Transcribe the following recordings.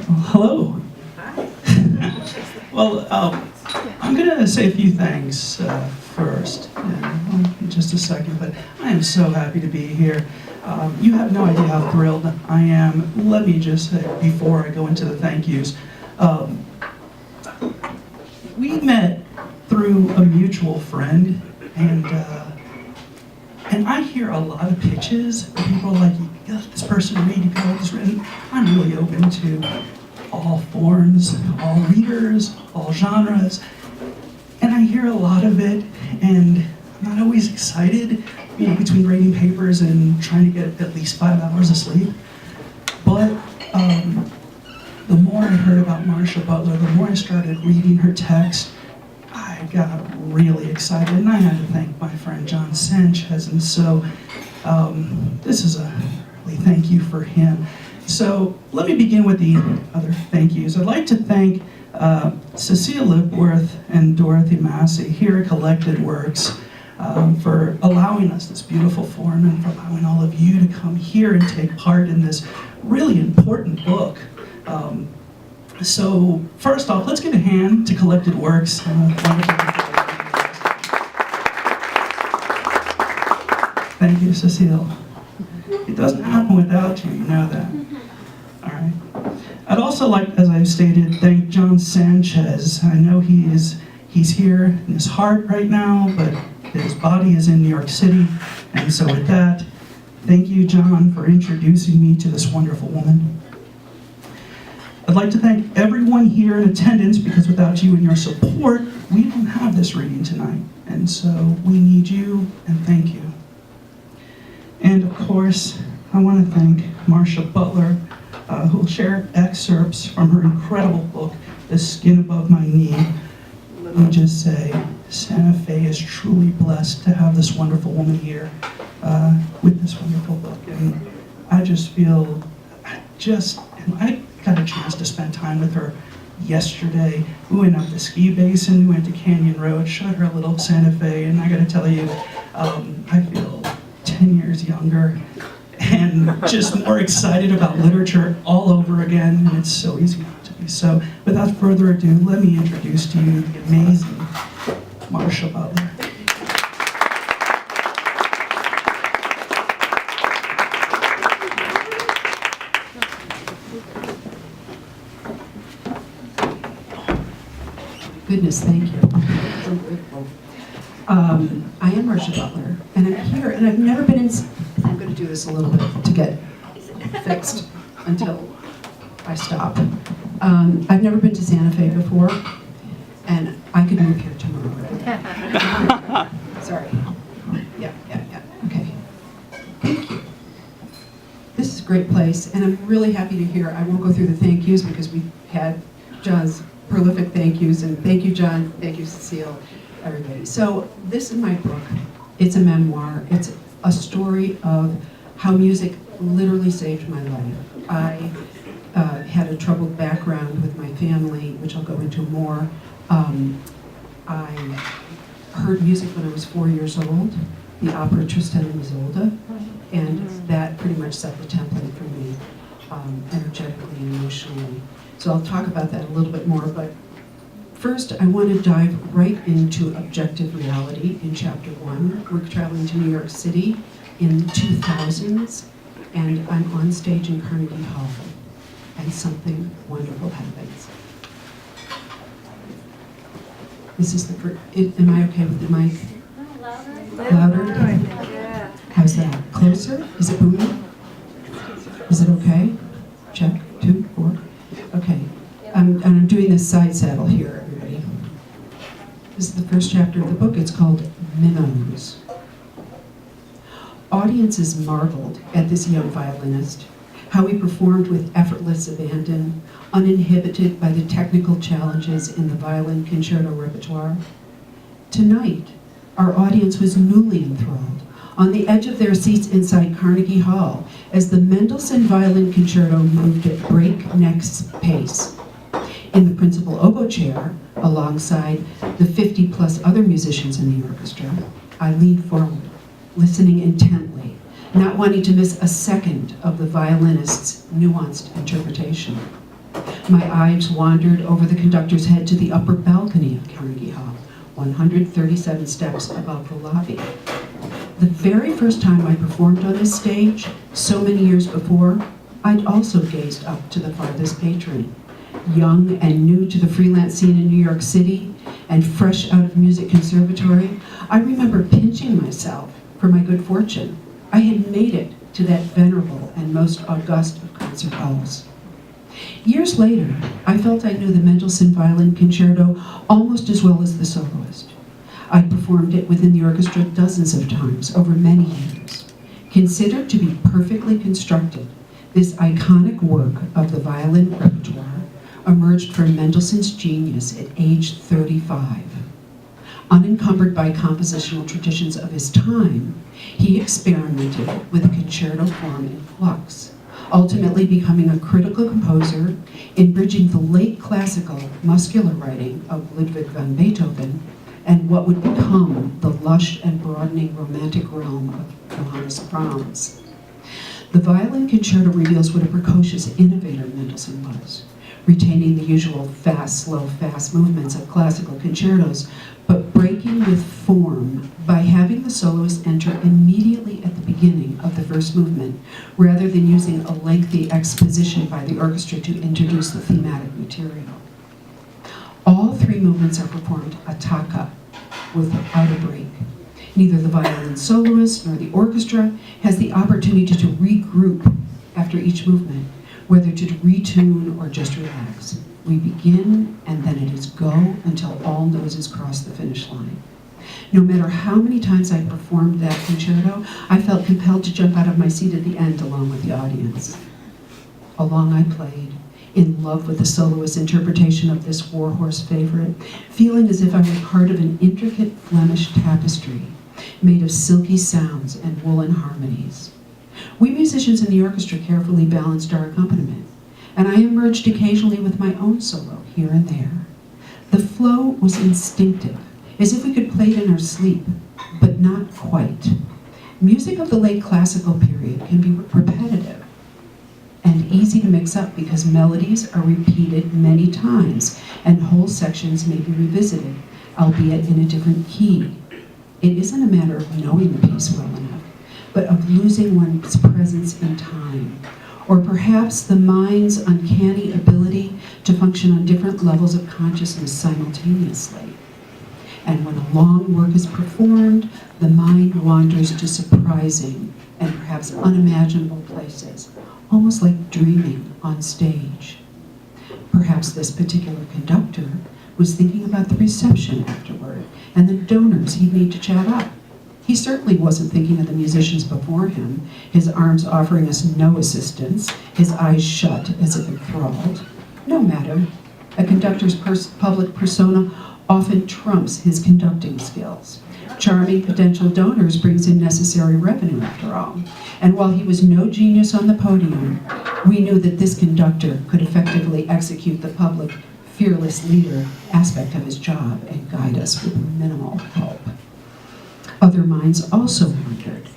Hello. Well, I'm going to say a few things first, in just a second, but I am so happy to be here. You have no idea how thrilled I am. Let me just say, before I go into the thank yous, we met through a mutual friend, and I hear a lot of pitches, and people are like, you got this person to read, you got this written. I'm really open to all forms, all readers, all genres, and I hear a lot of it, and I'm not always excited, between grading papers and trying to get at least 5 hours of sleep. But the more I heard about Marcia Butler, the more I started reading her text, I got really excited, and I had to thank my friend John Sanchez, and so this is a really thank you for him. So let me begin with the other thank yous. I'd like to thank Cecile Lipworth and Dorothy Massey here at Collected Works for allowing us this beautiful forum and for allowing all of you to come here and take part in this really important book. So first off, let's give a hand to Collected Works. Thank you, Cecile. It doesn't happen without you, you know that. All right. I'd also like, as I've stated, thank John Sanchez. I know he's here in his heart right now, but his body is in New York City. And so with that, thank you, John, for introducing me to this wonderful woman. I'd like to thank everyone here in attendance, because without you and your support, we don't have this reading tonight. And so we need you, and thank you. And of course, I want to thank Marcia Butler, who will share excerpts from her incredible book, The Skin Above My Knee. Let me just say, Santa Fe is truly blessed to have this wonderful woman here with this wonderful book. And I just feel, I got a chance to spend time with her yesterday. We went up to Ski Basin, we went to Canyon Road, showed her a little Santa Fe, and I got to tell you, I feel 10 years younger and just more excited about literature all over again, and it's so easy not to be. So without further ado, let me introduce to you the amazing Marcia Butler. Goodness, thank you. So grateful. I am Marcia Butler, and I'm here, and I've never been in. I'm going to do this a little bit to get fixed until I stop. I've never been to Santa Fe before, and I could move here tomorrow. Sorry. Yeah. Okay. Thank you. This is a great place, and I'm really happy to hear. I won't go through the thank yous because we had John's prolific thank yous, and thank you, John, thank you, Cecile, everybody. So this is my book. It's a memoir. It's a story of how music literally saved my life. I had a troubled background with my family, which I'll go into more. I heard music when I was 4 years old, the opera Tristan and Isolde, and that pretty much set the template for me, energetically and emotionally. So I'll talk about that a little bit more, but first I want to dive right into objective reality in chapter 1. We're traveling to New York City in the 2000s, and I'm on stage in Carnegie Hall, and something wonderful happens. This is the first, am I okay with the mic? Louder? Yeah. How's that? Closer? Is it booming? Is it okay? Check, 2, 4. Okay, I'm doing this side saddle here, everybody. This is the first chapter of the book. It's called Memos. Audiences marveled at this young violinist, how he performed with effortless abandon, uninhibited by the technical challenges in the violin concerto repertoire. Tonight, our audience was newly enthralled, on the edge of their seats inside Carnegie Hall, as the Mendelssohn Violin Concerto moved at breakneck pace. In the principal oboe chair, alongside the 50-plus other musicians in the orchestra, I leaned forward, listening intently, not wanting to miss a second of the violinist's nuanced interpretation. My eyes wandered over the conductor's head to the upper balcony of Carnegie Hall, 137 steps above the lobby. The very first time I performed on this stage, so many years before, I'd also gazed up to the farthest patron. Young and new to the freelance scene in New York City, and fresh out of music conservatory, I remember pinching myself for my good fortune. I had made it to that venerable and most august of concert halls. Years later, I felt I knew the Mendelssohn Violin Concerto almost as well as the soloist. I'd performed it within the orchestra dozens of times over many years. Considered to be perfectly constructed, this iconic work of the violin repertoire emerged from Mendelssohn's genius at age 35. Unencumbered by compositional traditions of his time, he experimented with a concerto form in flux, ultimately becoming a critical composer in bridging the late classical muscular writing of Ludwig van Beethoven and what would become the lush and broadening romantic realm of Johannes Brahms. The violin concerto reveals what a precocious innovator Mendelssohn was, retaining the usual fast, slow, fast movements of classical concertos, but breaking with form by having the soloist enter immediately at the beginning of the first movement, rather than using a lengthy exposition by the orchestra to introduce the thematic material. All three movements are performed attacca, without a break. Neither the violin soloist nor the orchestra has the opportunity to regroup after each movement, whether to retune or just relax. We begin, and then it is go until all noses cross the finish line. No matter how many times I performed that concerto, I felt compelled to jump out of my seat at the end along with the audience. Along I played, in love with the soloist's interpretation of this warhorse favorite, feeling as if I were part of an intricate Flemish tapestry made of silky sounds and woolen harmonies. We musicians in the orchestra carefully balanced our accompaniment, and I emerged occasionally with my own solo here and there. The flow was instinctive, as if we could play it in our sleep, but not quite. Music of the late classical period can be repetitive and easy to mix up because melodies are repeated many times and whole sections may be revisited, albeit in a different key. It isn't a matter of knowing the piece well enough, but of losing one's presence in time, or perhaps the mind's uncanny ability to function on different levels of consciousness simultaneously. And when a long work is performed, the mind wanders to surprising and perhaps unimaginable places, almost like dreaming on stage. Perhaps this particular conductor was thinking about the reception afterward and the donors he'd need to chat up. He certainly wasn't thinking of the musicians before him, his arms offering us no assistance, his eyes shut as if enthralled. No matter. A conductor's public persona often trumps his conducting skills. Charming potential donors brings in necessary revenue, after all. And while he was no genius on the podium, we knew that this conductor could effectively execute the public, fearless leader aspect of his job and guide us with minimal help. Other minds also wandered.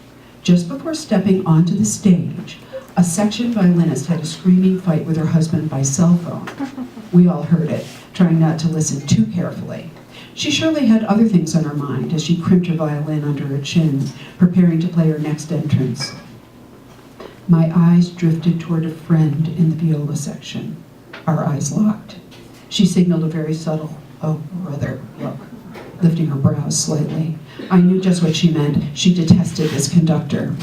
Just before stepping onto the stage, a section violinist had a screaming fight with her husband by cell phone. We all heard it, trying not to listen too carefully. She surely had other things on her mind as she crimped her violin under her chin, preparing to play her next entrance. My eyes drifted toward a friend in the viola section. Our eyes locked. She signaled a very subtle, "Oh, brother," look, lifting her brows slightly. I knew just what she meant. She detested this conductor.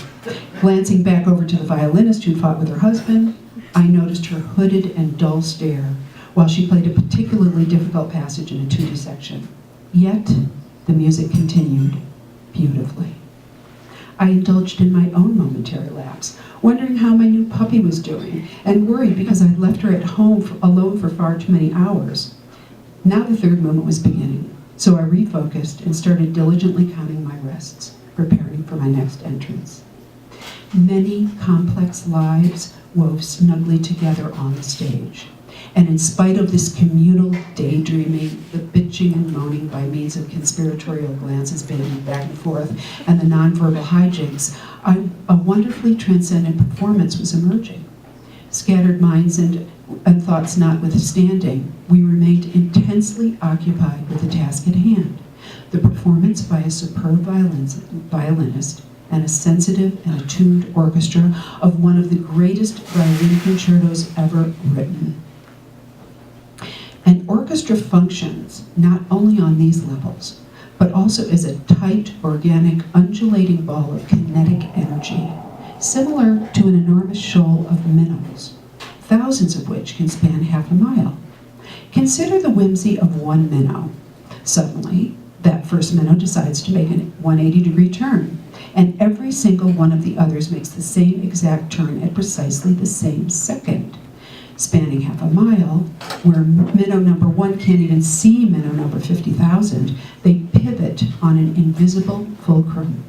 Glancing back over to the violinist who'd fought with her husband, I noticed her hooded and dull stare while she played a particularly difficult passage in a tutti section. Yet, the music continued beautifully. I indulged in my own momentary lapse, wondering how my new puppy was doing, and worried because I'd left her at home alone for far too many hours. Now the third movement was beginning, so I refocused and started diligently counting my rests, preparing for my next entrance. Many complex lives wove snugly together on the stage. And in spite of this communal daydreaming, the bitching and moaning by means of conspiratorial glances bandied back and forth, and the nonverbal hijinks, a wonderfully transcendent performance was emerging. Scattered minds and and thoughts notwithstanding, we remained intensely occupied with the task at hand, the performance by a superb violinist and a sensitive and attuned orchestra of one of the greatest violin concertos ever written. An orchestra functions not only on these levels, but also as a tight, organic, undulating ball of kinetic energy, similar to an enormous shoal of minnows, thousands of which can span half a mile. Consider the whimsy of one minnow. Suddenly, that first minnow decides to make a 180-degree turn, and every single one of the others makes the same exact turn at precisely the same second. Spanning half a mile, where minnow number 1 can't even see minnow number 50,000, they pivot on an invisible fulcrum.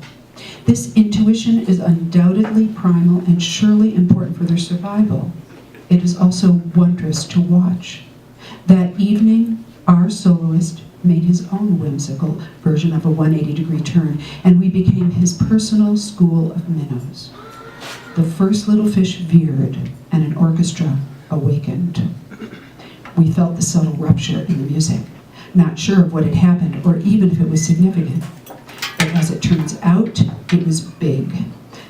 This intuition is undoubtedly primal and surely important for their survival. It is also wondrous to watch. That evening, our soloist made his own whimsical version of a 180-degree turn, and we became his personal school of minnows. The first little fish veered, and an orchestra awakened. We felt the subtle rupture in the music, not sure of what had happened or even if it was significant. But as it turns out, it was big.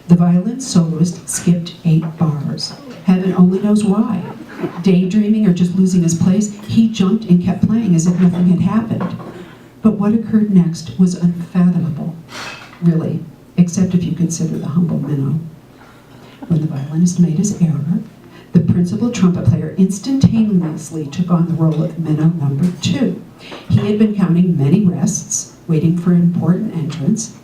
The violin soloist skipped 8 bars. Heaven only knows why. Daydreaming or just losing his place, he jumped and kept playing as if nothing had happened. But what occurred next was unfathomable, really, except if you consider the humble minnow. When the violinist made his error, the principal trumpet player instantaneously took on the role of minnow number 2. He had been counting many rests, waiting for an important entrance,